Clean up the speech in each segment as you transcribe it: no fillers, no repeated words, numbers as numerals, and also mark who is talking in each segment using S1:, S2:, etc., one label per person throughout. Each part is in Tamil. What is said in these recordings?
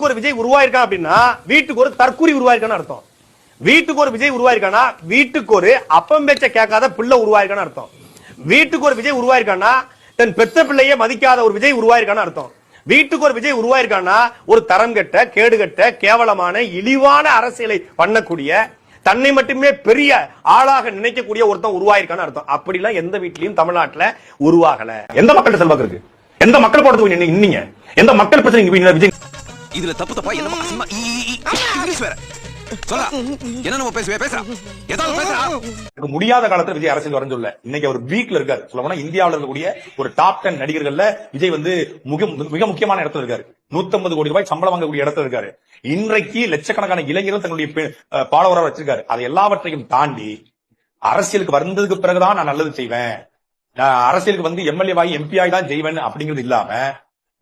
S1: வீட்டுக்கு ஒரு விஜய் உருவாயிருக்கான் அப்படின்னா வீட்டுக்கு ஒரு தற்கூரி உருவாயிருக்கான்னு அர்த்தம். வீட்டுக்கு ஒரு விஜய் உருவாயிருக்கானா வீட்டுக்கு ஒரு அப்பம் பேச்ச கேட்காத பிள்ளை உருவாயிருக்கான்னு அர்த்தம். வீட்டுக்கு ஒரு விஜய் உருவாயிருக்கானா தன் பெத்த பிள்ளையே மதிக்காத ஒரு விஜய் உருவாயிருக்கான்னு அர்த்தம். வீட்டுக்கு ஒரு விஜய் உருவாயிருக்கானா ஒரு தரம் கெட்ட கேடுகட்ட கேவலமான இழிவான அரசியலை பண்ணக்கூடிய தன்னை மட்டுமே பெரிய ஆளாக நினைக்கக்கூடிய ஒருத்தன் உருவாயிருக்கான்னு அர்த்தம். அப்படிலாம் எந்த வீட்லயும் தமிழ்நாட்டுல உருவாகல. எந்த மக்கள் செல்வாக்கு இருக்கு? எந்த மக்கள் போடுறது இன்னீங்க? எந்த மக்கள் பிரச்சனை விஜய்?
S2: இதுல தப்பு தப்பா என்ன இங்கிலீஷ் வேற சொல்லா என்ன நம்ம பேச
S1: முடியாத காலத்துல விஜய் அரசியல் வரைஞ்சுள்ள இன்னைக்கு அவர் வீக்ல இருக்காரு. சொல்ல போனா இந்தியாவில் இருக்கக்கூடிய ஒரு டாப் 10 நடிகர்கள்ல விஜய் வந்து மிக முக்கியமான இடத்துல இருக்காரு. 150 கோடி ரூபாய் சம்பளம் வாங்கக்கூடிய இடத்துல இருக்காரு. இன்றைக்கு லட்சக்கணக்கான இளைஞர்கள் தன்னுடைய பாலவராக வச்சிருக்காரு. அதை எல்லாவற்றையும் தாண்டி அரசியலுக்கு வந்ததுக்கு பிறகுதான் நான் நல்லது செய்வேன், அரசியலுக்கு வந்து எம்எல்ஏ வாங்கி எம்பி ஆகி தான் செய்வேன் அப்படிங்கிறது இல்லாம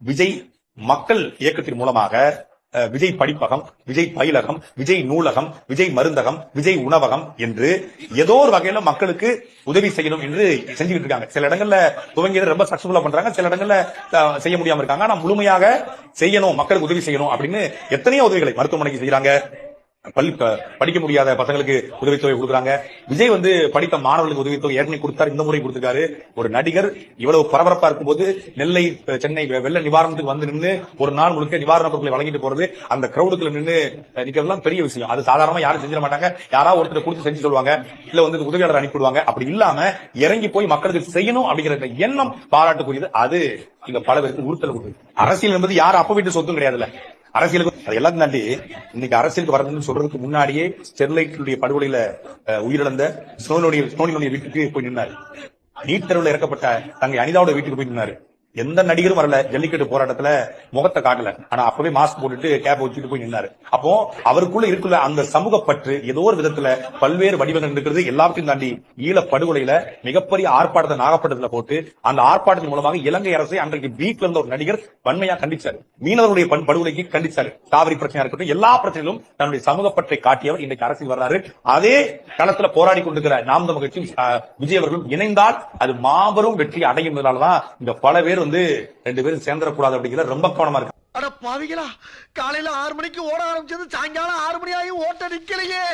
S1: விஜய் மக்கள் இயக்கத்தின் மூலமாக விஜய் படிப்பகம், விஜய் பயிலகம், விஜய் நூலகம், விஜய் மருந்தகம், விஜய் உணவகம் என்று ஏதோ ஒரு வகையில மக்களுக்கு உதவி செய்யணும் என்று செஞ்சுக்கிட்டு இருக்காங்க. சில இடங்கள்ல துவங்கியது ரொம்ப சக்சஸ்ஃபுல்லா பண்றாங்க, சில இடங்கள்ல செய்ய முடியாம இருக்காங்க. ஆனா முழுமையாக செய்யணும், மக்களுக்கு உதவி செய்யணும் அப்படின்னு எத்தனையோ உதவிகளை மருத்துவமனைக்கு செய்யறாங்க. படிக்க முடியாத பசங்களுக்கு உதவித்தொகை கொடுக்குறாங்க. விஜய் வந்து படித்த மாணவர்களுக்கு உதவித்தொகை ஏற்கனவே கொடுத்தாரு, இந்த முறை கொடுத்திருக்காரு. ஒரு நடிகர் இவ்வளவு பரபரப்பா இருக்கும்போது நெல்லை சென்னை வெள்ள நிவாரணத்துக்கு வந்து நின்று ஒரு நாள் முழுக்க நிவாரண பொருட்களை வழங்கிட்டு போறது, அந்த கிரௌடுக்குள்ள நின்று நிக்கிறதுலாம் பெரிய விஷயம். அது சாதாரணமா யாரும் செஞ்சிட மாட்டாங்க. யாராவது ஒருத்தர் கொடுத்து செஞ்சு சொல்லுவாங்க, இல்ல வந்து உதவியாளர் அனுப்பிடுவாங்க. அப்படி இல்லாம இறங்கி போய் மக்களுக்கு செய்யணும் அப்படிங்கிற எண்ணம் பாராட்டுக்குரியது. அது இங்க பல பேருக்கு உறுத்தல் கொடுக்குது. அரசியல் என்பது யாரும் அப்ப வீட்டு சொத்தும் கிடையாதுல்ல. அரசியலுக்கு அது எல்லாத்தையும் தாண்டி இன்னைக்கு அரசியலுக்கு வரணும்னு சொல்றதுக்கு முன்னாடியே ஸ்டெர்லைட் படுகொலையில உயிரிழந்த ஸ்னோனினுடைய வீட்டுக்கு போய் நின்னாரு. நீட் தேர்வுல இறக்கப்பட்ட தங்கை அனிதாவோட வீட்டுக்கு போய் நின்னாரு. எந்த நடிகரும் வரல ஜல்லிக்கட்டு போராட்டத்துல, முகத்தை காட்டல. ஆனா அப்பவே மாஸ்க் போட்டுட்டு கேப் வச்சுட்டு போய் நின்னாரு. அப்போ அவருக்குள்ள இருக்குள்ள அந்த சமூக பற்று ஏதோ ஒரு விதத்துல பல்வேறு வடிவங்கள் இருக்கிறது. எல்லாத்தையும் தாண்டி ஈழ படுகொலையில மிகப்பெரிய ஆர்ப்பாட்டத்தை நாகப்பட்டினத்துல போட்டு அந்த ஆர்ப்பாட்டத்தின் மூலமாக இலங்கை அரசை அன்றைக்கு வீட்ல இருந்த ஒரு நடிகர் வன்மையா கண்டிச்சாரு. மீனவர்களுடைய படுகொலைக்கு கண்டிச்சாரு. காவிரி பிரச்சனையா இருக்கட்டும், எல்லா பிரச்சனையிலும் தன்னுடைய சமூக பற்றை காட்டியவர் இன்றைக்கு அரசியல் வர்றாரு. அதே களத்துல போராடி கொண்டிருக்கிற நாம் தமிழர் கட்சியும் விஜய் அவர்களும் இணைந்தால் அது மாபெரும் வெற்றி அடையும். இந்த பல பேர் வந்து 2 பேரும் சேர்ந்துடக்கூடாது அப்படிங்கிற ரொம்ப கவனமா இருக்கு.
S3: அட பாவிகளா, காலையில 6 மணிக்கு ஓட ஆரம்பிச்சது சாயங்காலம் 6 மணி ஆகி ஓட்ட நிக்கலையே.